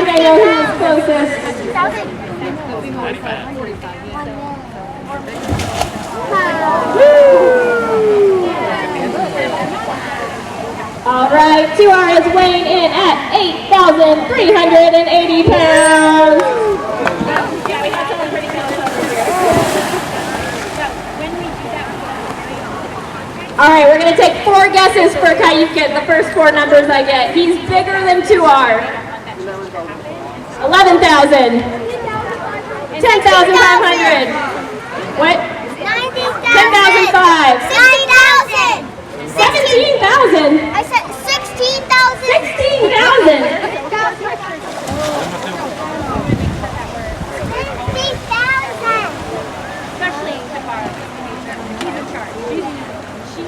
I know who was closest. All right, Tuar is weighing in at 8,380 pounds. All right, we're going to take 4 guesses for Kyuquot, the first 4 numbers I get. He's bigger than Tuar. 11,000. 10,500. What? 10,005. 9,000. 17,000. I said 16,000. 16,000. 60,000.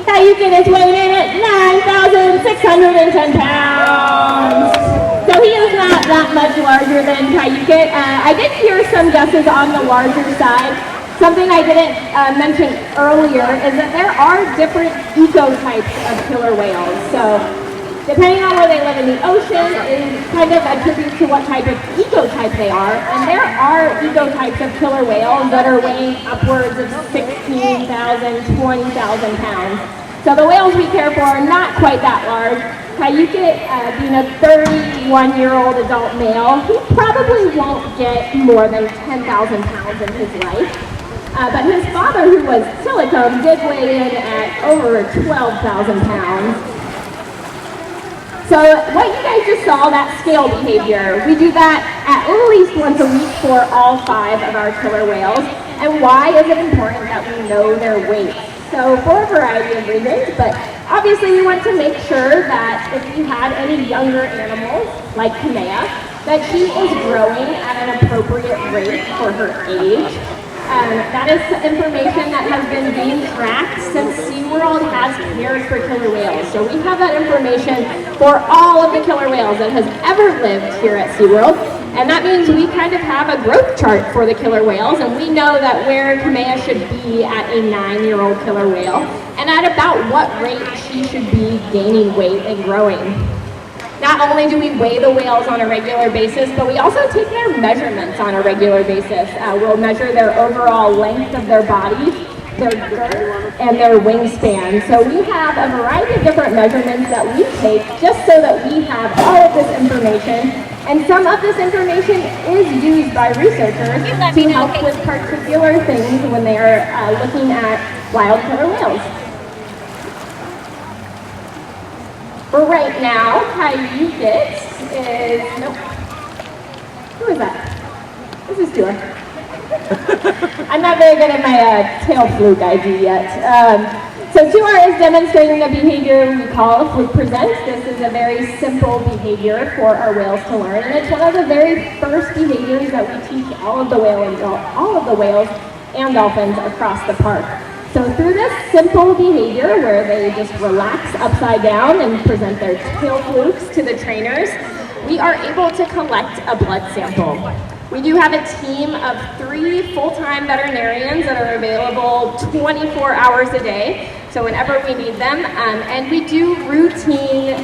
Kyuquot is weighing in at 9,610 pounds. So he is not that much larger than Kyuquot. I did hear some guesses on the larger side. Something I didn't mention earlier is that there are different ecotypes of killer whales. So depending on where they live in the ocean, it kind of attributes to what type of ecotype they are. And there are ecotypes of killer whales that are weighing upwards of 16,000, 20,000 pounds. So the whales we care for are not quite that large. Kyuquot, being a 31-year-old adult male, he probably won't get more than 10,000 pounds in his life. But his father, who was silicone, did weigh in at over 12,000 pounds. So what you guys just saw, that scale behavior, we do that at least once a week for all 5 of our killer whales. And why is it important that we know their weight? So for a variety of reasons, but obviously we want to make sure that if we had any younger animals, like Kamea, that she is growing at an appropriate rate for her age. That is information that has been being tracked since SeaWorld has cared for killer whales. So we have that information for all of the killer whales that has ever lived here at SeaWorld. And that means we kind of have a growth chart for the killer whales, and we know that where Kamea should be at a 9-year-old killer whale, and at about what rate she should be gaining weight and growing. Not only do we weigh the whales on a regular basis, but we also take their measurements on a regular basis. We'll measure their overall length of their bodies, their girth, and their wingspan. So we have a variety of different measurements that we take just so that we have all of this information. And some of this information is used by researchers to help with particular things when they are looking at wild killer whales. For right now, Kyuquot is, nope. Who is that? This is Tuar. I'm not very good at my tail fluke ID yet. So Tuar is demonstrating the behavior we call a fluke present. This is a very simple behavior for our whales to learn, and it's one of the very first behaviors that we teach all of the whales and dolphins across the park. So through this simple behavior where they just relax upside down and present their tail flukes to the trainers, we are able to collect a blood sample. We do have a team of 3 full-time veterinarians that are available 24 hours a day, so whenever we need them, and we do routine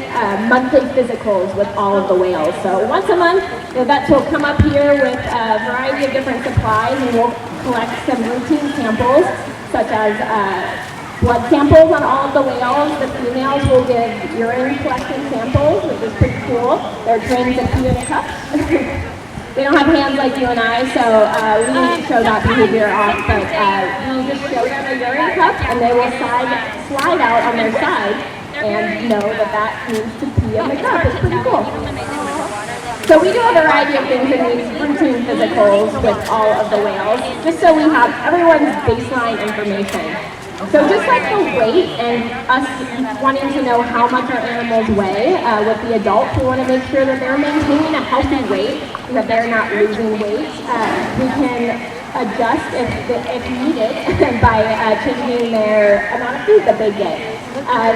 monthly physicals with all of the whales. So once a month, the vets will come up here with a variety of different supplies, and we'll collect some routine samples, such as blood samples on all of the whales. The females will give urine collection samples, which is pretty cool. They're trained to pee in a cup. They don't have hands like you and I, so we need to show that behavior off, but we just show them a urine cup, and they will slide out on their side and know that that means to pee in the cup. It's pretty cool. So we do a variety of things in these routine physicals with all of the whales, just so we have everyone's baseline information. So just like the weight and us wanting to know how much our animals weigh, with the adults, we want to make sure that they're maintaining a healthy weight, that they're not losing weight. We can adjust if needed by changing their amount of food that they get.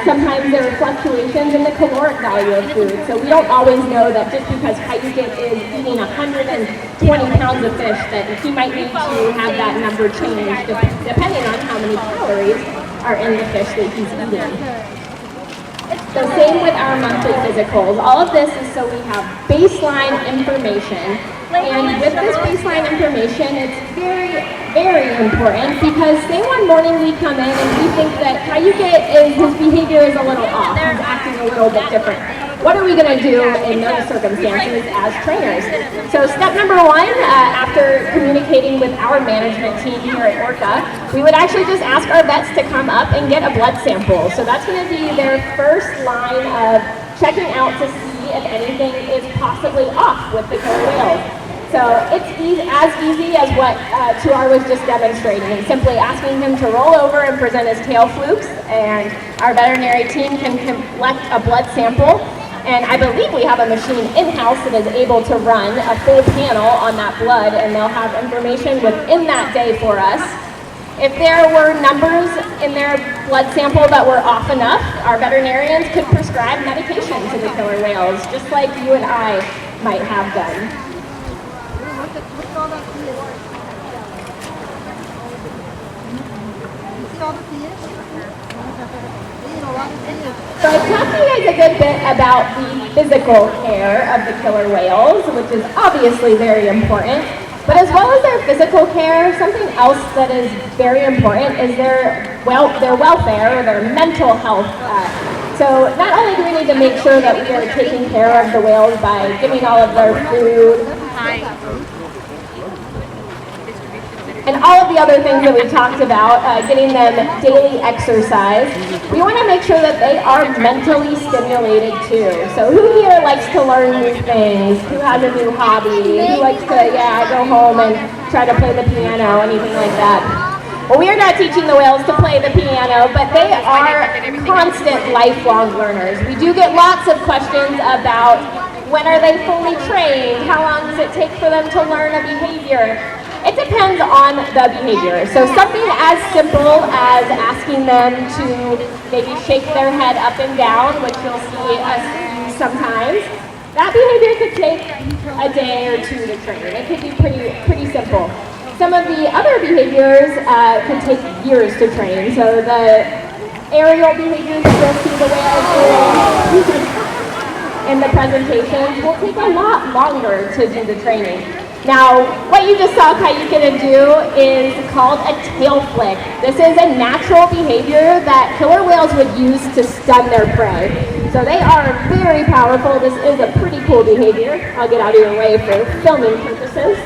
Sometimes there are fluctuations in the caloric value of food, so we don't always know that just because Kyuquot is eating 120 pounds of fish that he might need to have that number changed depending on how many calories are in the fish that he's eating. So same with our monthly physicals. All of this is so we have baseline information. And with this baseline information, it's very, very important because say one morning we come in and we think that Kyuquot his behavior is a little off, he's acting a little bit different. What are we going to do in those circumstances as trainers? So step number one, after communicating with our management team here at Orca, we would actually just ask our vets to come up and get a blood sample. So that's going to be their first line of checking out to see if anything is possibly off with the killer whales. So it's as easy as what Tuar was just demonstrating, and simply asking him to roll over and present his tail flukes, and our veterinary team can collect a blood sample. And I believe we have a machine in-house that is able to run a full panel on that blood, and they'll have information within that day for us. If there were numbers in their blood sample that were off enough, our veterinarians could prescribe medication to the killer whales, just like you and I might have done. So I've talked to you guys a good bit about the physical care of the killer whales, which is obviously very important. But as well as their physical care, something else that is very important is their welfare or their mental health. So not only do we need to make sure that we are taking care of the whales by giving all of their food, and all of the other things that we talked about, getting them daily exercise, we want to make sure that they are mentally stimulated too. So who here likes to learn new things? Who has a new hobby? Who likes to, go home and try to play the piano, anything like that? Well, we are not teaching the whales to play the piano, but they are constant lifelong learners. We do get lots of questions about when are they fully trained? How long does it take for them to learn a behavior? It depends on the behavior. So something as simple as asking them to maybe shake their head up and down, which you'll see us use sometimes, that behavior could take a day or two to train. It could be pretty simple. Some of the other behaviors could take years to train. So the aerial behaviors that you'll see the whales doing in the presentations will take a lot longer to do the training. Now, what you just saw Kyuquot do is called a tail flick. This is a natural behavior that killer whales would use to stun their prey. So they are very powerful. This is a pretty cool behavior. I'll get out of your way for filming purposes.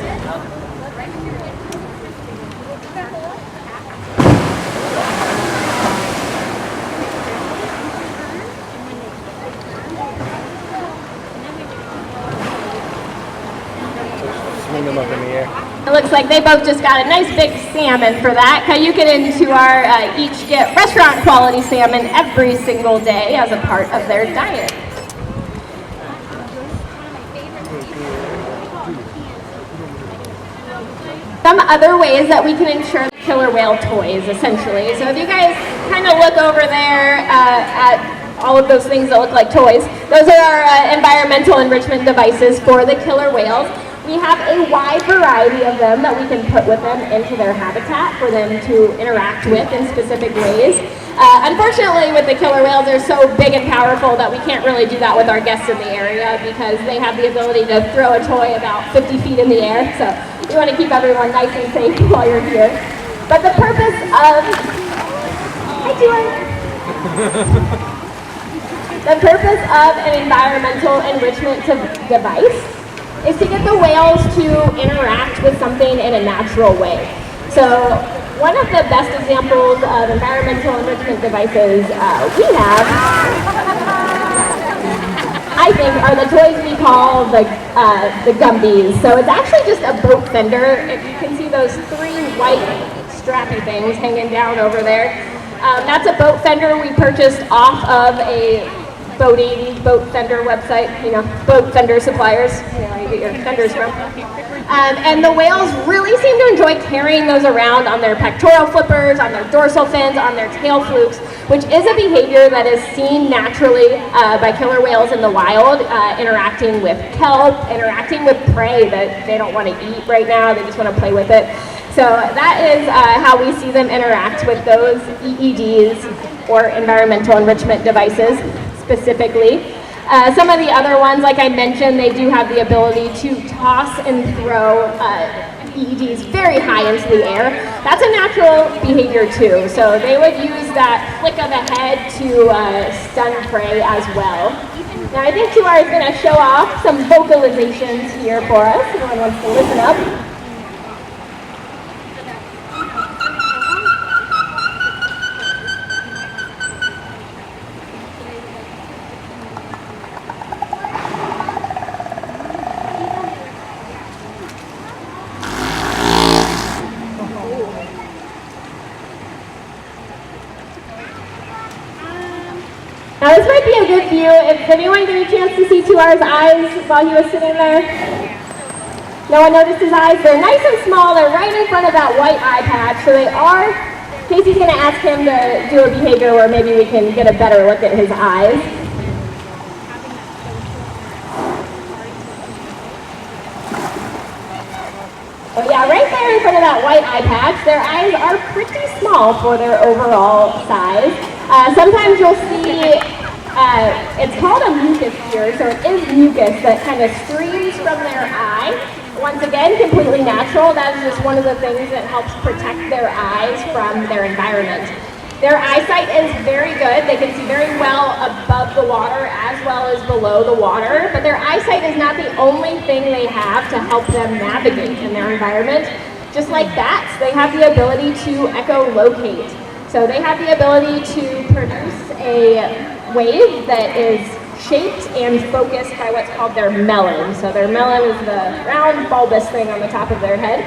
Them up in the air. It looks like they both just got a nice big salmon for that. Kyuquot and Tuar each get restaurant quality salmon every single day as a part of their diet. Some other ways that we can ensure killer whale toys, essentially. So if you guys kind of look over there at all of those things that look like toys, those are our environmental enrichment devices for the killer whales. We have a wide variety of them that we can put with them into their habitat for them to interact with in specific ways. Unfortunately, with the killer whales, they're so big and powerful that we can't really do that with our guests in the area because they have the ability to throw a toy about 50 feet in the air. So we want to keep everyone nice and safe while you're here. But the purpose of... Hi, Tuar! The purpose of an environmental enrichment device is to get the whales to interact with something in a natural way. So one of the best examples of environmental enrichment devices we have, I think, are the toys we call the Gumbies. So it's actually just a boat fender. If you can see those three white strappy things hanging down over there. That's a boat fender we purchased off of a boat fender website, boat fender suppliers, you get your fenders from. And the whales really seem to enjoy carrying those around on their pectoral flippers, on their dorsal fins, on their tail flukes, which is a behavior that is seen naturally by killer whales in the wild, interacting with kelp, interacting with prey that they don't want to eat right now, they just want to play with it. So that is how we see them interact with those EEDs, or environmental enrichment devices. specifically. Some of the other ones, like I mentioned, they do have the ability to toss and throw EEGs very high into the air. That's a natural behavior too. So they would use that flick of the head to stun prey as well. Now I think Tuar is going to show off some vocalizations here for us. Everyone wants to listen up. Now this might be a good view. If anyone get a chance to see Tuar's eyes while he was sitting there? No one noticed his eyes? They're nice and small. They're right in front of that white eye patch. So they are, Casey's going to ask him to do a behavior where maybe we can get a better look at his eyes. But yeah, right there in front of that white eye patch, their eyes are pretty small for their overall size. Sometimes you'll see, it's called a mucus tear, so it is mucus that kind of streams from their eye. Once again, completely natural. That is just one of the things that helps protect their eyes from their environment. Their eyesight is very good. They can see very well above the water as well as below the water, but their eyesight is not the only thing they have to help them navigate in their environment. Just like bats, they have the ability to echolocate. So they have the ability to produce a wave that is shaped and focused by what's called their melon. So their melon is the round bulbous thing on the top of their head.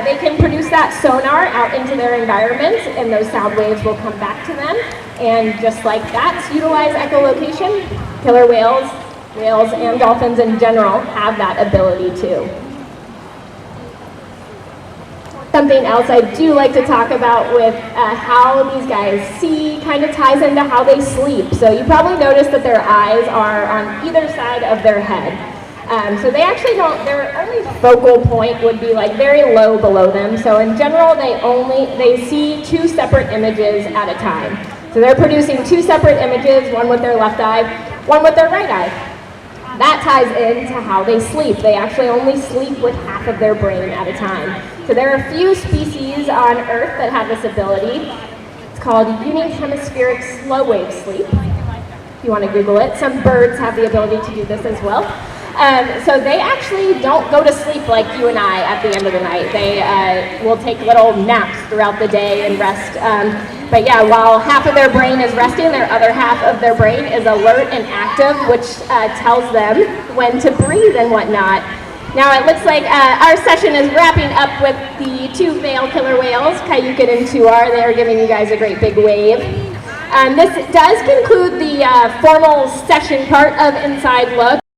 They can produce that sonar out into their environment, and those sound waves will come back to them. And just like bats utilize echolocation, killer whales, and dolphins in general have that ability too. Something else I do like to talk about with how these guys see kind of ties into how they sleep. So you probably noticed that their eyes are on either side of their head. So they actually don't, their only focal point would be like very low below them. So in general, they see two separate images at a time. So they're producing two separate images, one with their left eye, one with their right eye. That ties into how they sleep. They actually only sleep with half of their brain at a time. So there are a few species on Earth that have this ability. It's called unihemispheric slow wave sleep, if you want to Google it. Some birds have the ability to do this as well. So they actually don't go to sleep like you and I at the end of the night. They will take little naps throughout the day and rest. But yeah, while half of their brain is resting, their other half of their brain is alert and active, which tells them when to breathe and whatnot. Now it looks like our session is wrapping up with the two male killer whales, Kyuquot and Tuar. They are giving you guys a great big wave. This does conclude the formal session part of Inside Look.